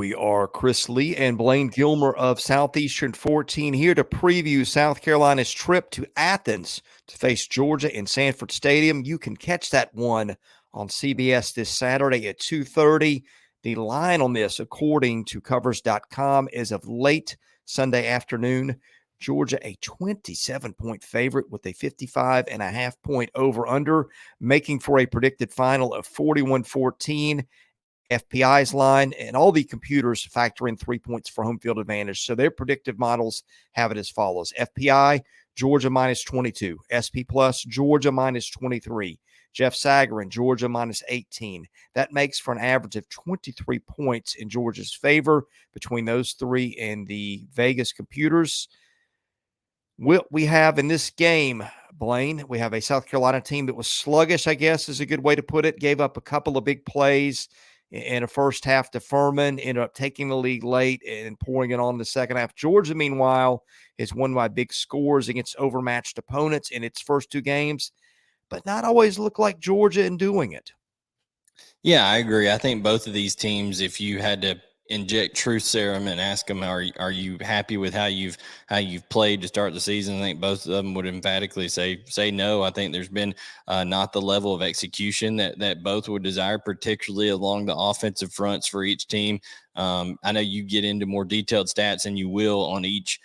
We are Chris Lee and Blayne Gilmer of Southeastern 14 here to preview South Carolina's trip to Athens to face Georgia in Sanford Stadium. You can catch that one on CBS this Saturday at 2:30. The line on this, according to covers.com, is of late Sunday afternoon. Georgia a 27-point favorite with a 55.5-point over-under, making for a predicted final of 41-14. FPI's line, and all the computers factor in 3 points for home field advantage. So their predictive models have it as follows. FPI, Georgia minus 22. SP Plus, Georgia minus 23. Jeff Sagarin, Georgia minus 18. That makes for an average of 23 points in Georgia's favor between those three and the Vegas computers. We have in this game, Blayne, we have a South Carolina team that was sluggish, I guess is a good way to put it. Gave up a couple of big plays in a first half to Furman, ended up taking the lead late and pouring it on in the second half. Georgia, meanwhile, has won by big scores against overmatched opponents in its first two games, but not always look like Georgia in doing it. Yeah, I agree. I think both of these teams, if you had to inject truth serum and ask them, are you happy with how you've played to start the season? I think both of them would emphatically say no. I think there's been not the level of execution that both would desire, particularly along the offensive fronts for each team. I know you get into more detailed stats than you will on each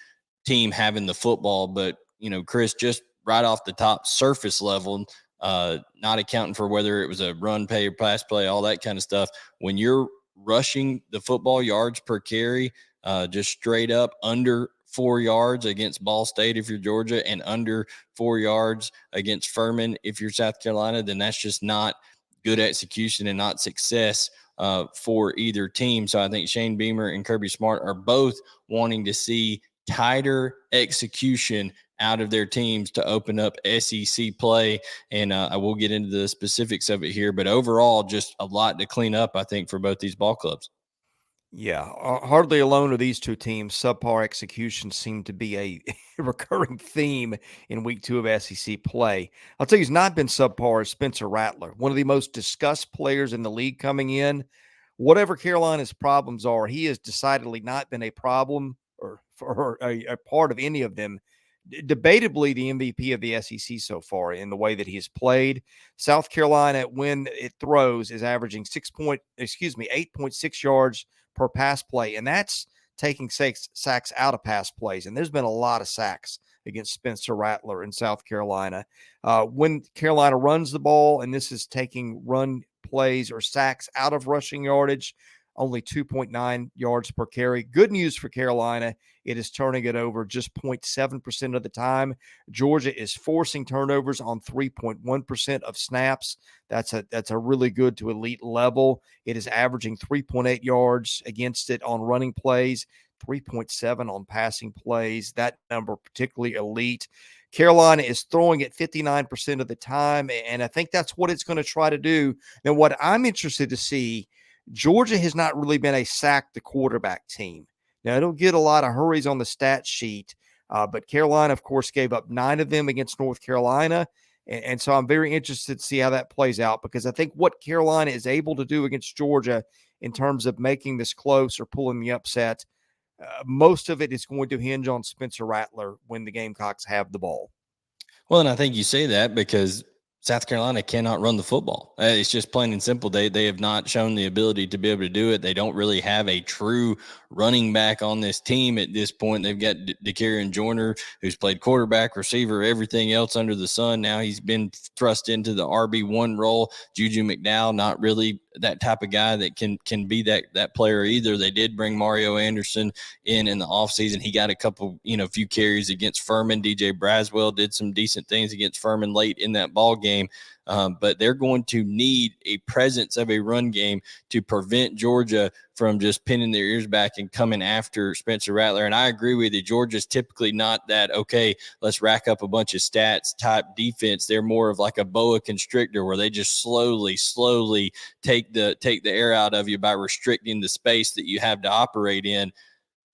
team having the football, but Chris, just right off the top surface level, not accounting for whether it was a run play or pass play, all that kind of stuff. When you're rushing the football yards per carry, just straight up under 4 yards against Ball State if you're Georgia, and under 4 yards against Furman if you're South Carolina, then that's just not good execution and not success for either team. So I think Shane Beamer and Kirby Smart are both wanting to see tighter execution out of their teams to open up SEC play. And I will get into the specifics of it here, but overall, just a lot to clean up, I think, for both these ball clubs. Yeah, hardly alone are these two teams. Subpar execution seemed to be a recurring theme in week 2 of SEC play. I'll tell you who's not been subpar is Spencer Rattler, one of the most discussed players in the league coming in. Whatever Carolina's problems are, he has decidedly not been a problem or for a part of any of them. Debatably the MVP of the SEC so far in the way that he has played. South Carolina, when it throws, is averaging 8.6 yards per pass play, and that's taking sacks out of pass plays. And there's been a lot of sacks against Spencer Rattler in South Carolina. When Carolina runs the ball, and this is taking run plays or sacks out of rushing yardage, only 2.9 yards per carry. Good news for Carolina. It is turning it over just 0.7% of the time. Georgia is forcing turnovers on 3.1% of snaps. That's a really good to elite level. It is averaging 3.8 yards against it on running plays, 3.7 on passing plays. That number particularly elite. Carolina is throwing it 59% of the time, and I think that's what it's going to try to do. Now, what I'm interested to see, Georgia has not really been a sack the quarterback team. Now, it'll get a lot of hurries on the stat sheet, but Carolina, of course, gave up 9 of them against North Carolina. And so I'm very interested to see how that plays out, because I think what Carolina is able to do against Georgia in terms of making this close or pulling the upset, most of it is going to hinge on Spencer Rattler when the Gamecocks have the ball. Well, and I think you say that because South Carolina cannot run the football. It's just plain and simple. They have not shown the ability to be able to do it. They don't really have a true running back on this team at this point. They've got DeCarrion Joyner, who's played quarterback, receiver, everything else under the sun. Now he's been thrust into the RB1 role. Juju McDowell, not really that type of guy that can be that player either. They did bring Mario Anderson in the offseason. He got a couple, few carries against Furman. DJ Braswell did some decent things against Furman late in that ball game. But they're going to need a presence of a run game to prevent Georgia from just pinning their ears back and coming after Spencer Rattler. And I agree with you. Georgia's typically not that, okay, let's rack up a bunch of stats type defense. They're more of like a boa constrictor where they just slowly take the air out of you by restricting the space that you have to operate in.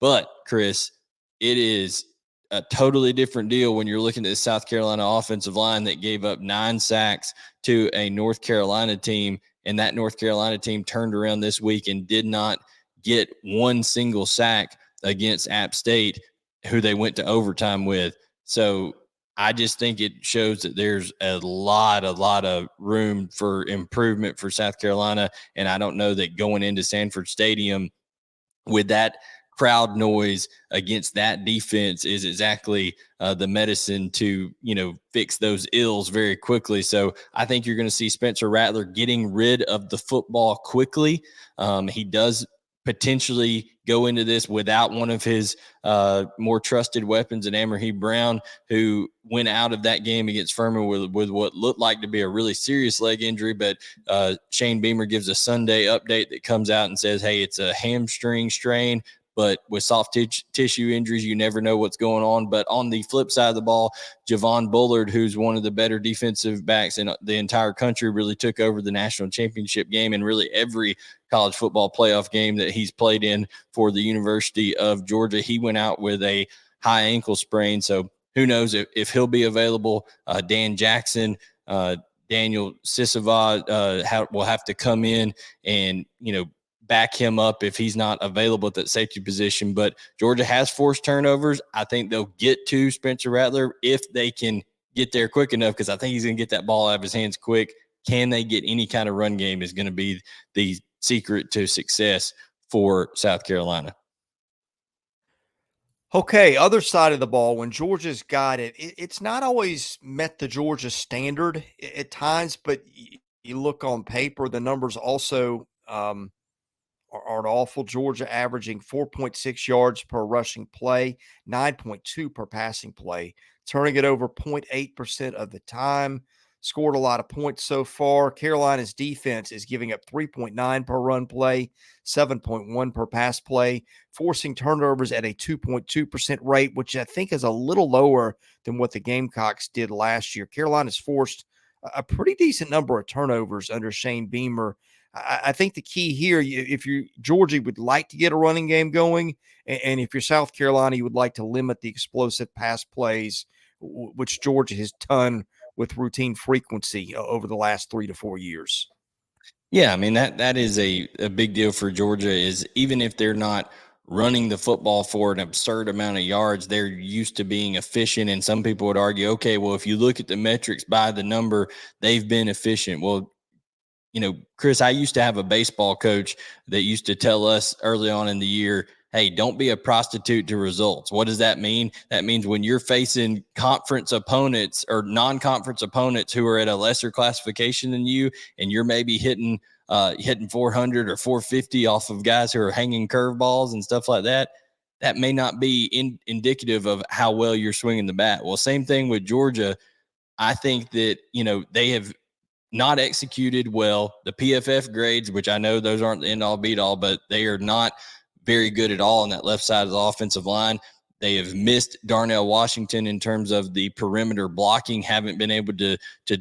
But, Chris, it is a totally different deal when you're looking at the South Carolina offensive line that gave up 9 sacks to a North Carolina team, and that North Carolina team turned around this week and did not get one single sack against App State, who they went to overtime with. So I just think it shows that there's a lot of room for improvement for South Carolina. And I don't know that going into Sanford Stadium with that crowd noise against that defense is exactly the medicine to, fix those ills very quickly. So I think you're going to see Spencer Rattler getting rid of the football quickly. He does potentially go into this without one of his more trusted weapons in Amerheem Brown, who went out of that game against Furman with what looked like to be a really serious leg injury. But Shane Beamer gives a Sunday update that comes out and says, hey, it's a hamstring strain. But with soft tissue injuries, you never know what's going on. But on the flip side of the ball, Javon Bullard, who's one of the better defensive backs in the entire country, really took over the national championship game and really every college football playoff game that he's played in for the University of Georgia. He went out with a high ankle sprain. So who knows if he'll be available. Dan Jackson, Daniel Sisava will have to come in and, back him up if he's not available at that safety position. But Georgia has forced turnovers. I think they'll get to Spencer Rattler if they can get there quick enough, because I think he's going to get that ball out of his hands quick. Can they get any kind of run game is going to be the secret to success for South Carolina. Okay, other side of the ball, when Georgia's got it, it's not always met the Georgia standard at times, but you look on paper, the numbers also aren't awful. Georgia averaging 4.6 yards per rushing play, 9.2 per passing play, turning it over 0.8% of the time. Scored a lot of points so far. Carolina's defense is giving up 3.9 per run play, 7.1 per pass play, forcing turnovers at a 2.2% rate, which I think is a little lower than what the Gamecocks did last year. Carolina's forced a pretty decent number of turnovers under Shane Beamer. I think the key here, if you Georgia would like to get a running game going, and if you're South Carolina, you would like to limit the explosive pass plays, which Georgia has done with routine frequency over the last 3 to 4 years. Yeah, I mean, that is a big deal for Georgia, is even if they're not running the football for an absurd amount of yards, they're used to being efficient. And some people would argue, okay, well, if you look at the metrics by the number, they've been efficient. Well, Chris, I used to have a baseball coach that used to tell us early on in the year, hey, don't be a prostitute to results. What does that mean? That means when you're facing conference opponents or non-conference opponents who are at a lesser classification than you, and you're maybe hitting 400 or 450 off of guys who are hanging curveballs and stuff like that, that may not be indicative of how well you're swinging the bat. Well, same thing with Georgia. I think that, they have not executed well. The PFF grades, which I know those aren't the end all beat all, but they are not very good at all on that left side of the offensive line. They have missed Darnell Washington in terms of the perimeter blocking, haven't been able to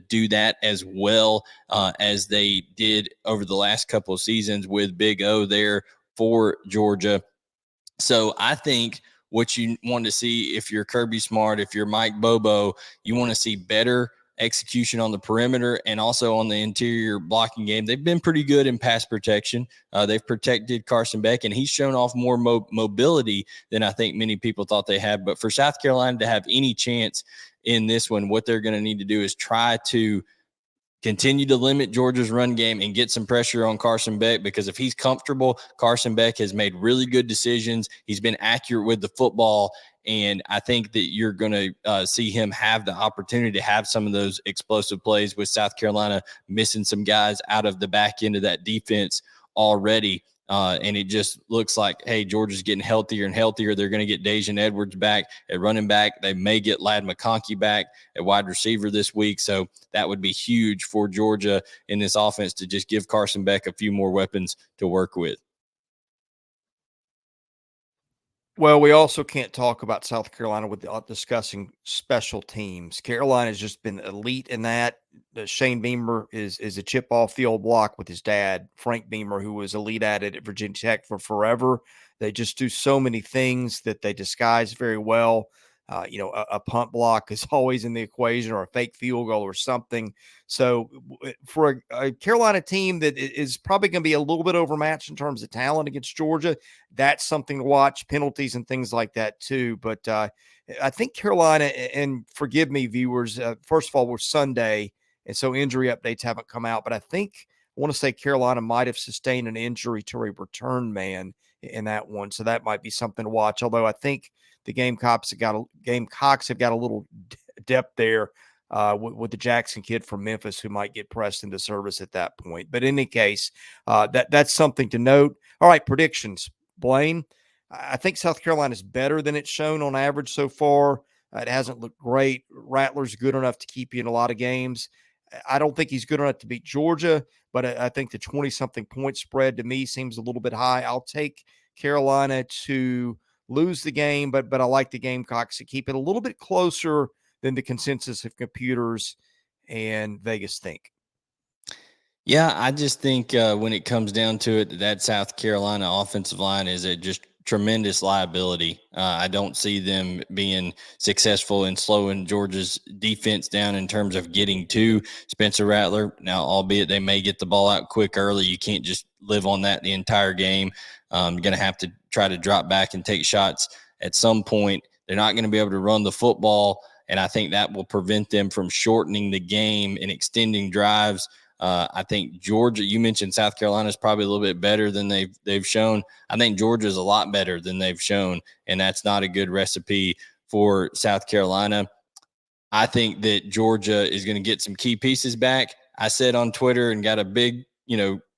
do that as well as they did over the last couple of seasons with Big O there for Georgia. So I think what you want to see, if you're Kirby Smart, if you're Mike Bobo, you want to see better execution on the perimeter and also on the interior blocking game. They've been pretty good in pass protection. They've protected Carson Beck, and he's shown off more mobility than I think many people thought they had. But for South Carolina to have any chance in this one, what they're going to need to do is try to continue to limit Georgia's run game and get some pressure on Carson Beck, because if he's comfortable, Carson Beck has made really good decisions. He's been accurate with the football, and I think that you're going to see him have the opportunity to have some of those explosive plays, with South Carolina missing some guys out of the back end of that defense already. And it just looks like, hey, Georgia's getting healthier and healthier. They're going to get Daijun Edwards back at running back. They may get Ladd McConkey back at wide receiver this week. So that would be huge for Georgia in this offense to just give Carson Beck a few more weapons to work with. Well, we also can't talk about South Carolina without discussing special teams. Carolina has just been elite in that. Shane Beamer is a chip off the old block with his dad, Frank Beamer, who was elite at it at Virginia Tech for forever. They just do so many things that they disguise very well. A punt block is always in the equation, or a fake field goal or something. So for a Carolina team that is probably going to be a little bit overmatched in terms of talent against Georgia, that's something to watch, penalties and things like that too. But I think Carolina, and forgive me, viewers, first of all, we're Sunday, and so injury updates haven't come out, but I want to say Carolina might have sustained an injury to a return man in that one. So that might be something to watch. Although I think the Gamecocks have got a little depth there with the Jackson kid from Memphis who might get pressed into service at that point. But in any case, that's something to note. All right, predictions. Blayne, I think South Carolina is better than it's shown on average so far. It hasn't looked great. Rattler's good enough to keep you in a lot of games. I don't think he's good enough to beat Georgia, but I think the 20-something point spread to me seems a little bit high. I'll take Carolina to lose the game, but I like the Gamecocks to keep it a little bit closer than the consensus of computers and Vegas think. Yeah, I just think when it comes down to it, that South Carolina offensive line is a just tremendous liability. I don't see them being successful in slowing Georgia's defense down in terms of getting to Spencer Rattler. Now, albeit they may get the ball out quick early, you can't just live on that the entire game. You're going to have to try to drop back and take shots at some point. They're not going to be able to run the football, and I think that will prevent them from shortening the game and extending drives. I think Georgia, you mentioned South Carolina is probably a little bit better than they've shown. I think Georgia is a lot better than they've shown, and that's not a good recipe for South Carolina. I think that Georgia is going to get some key pieces back. I said on Twitter and got a big,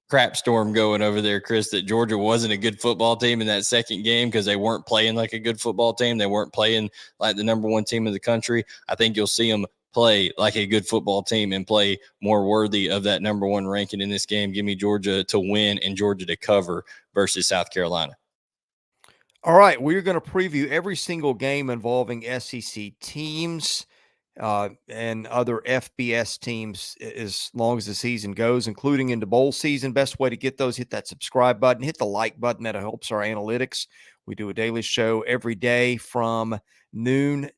crap storm going over there, Chris, that Georgia wasn't a good football team in that second game because they weren't playing like a good football team. They weren't playing like the number one team in the country. I think you'll see them play like a good football team and play more worthy of that number one ranking in this game. Give me Georgia to win and Georgia to cover versus South Carolina. All right, we're going to preview every single game involving SEC teams and other FBS teams as long as the season goes, including into bowl season. Best way to get those, hit that subscribe button, hit the like button. That helps our analytics. We do a daily show every day from 11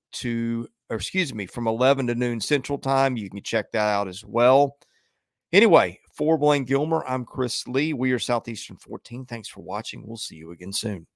to noon Central Time. You can check that out as well. Anyway, for Blayne Gilmer, I'm Chris Lee. We are Southeastern 14. Thanks for watching. We'll see you again soon.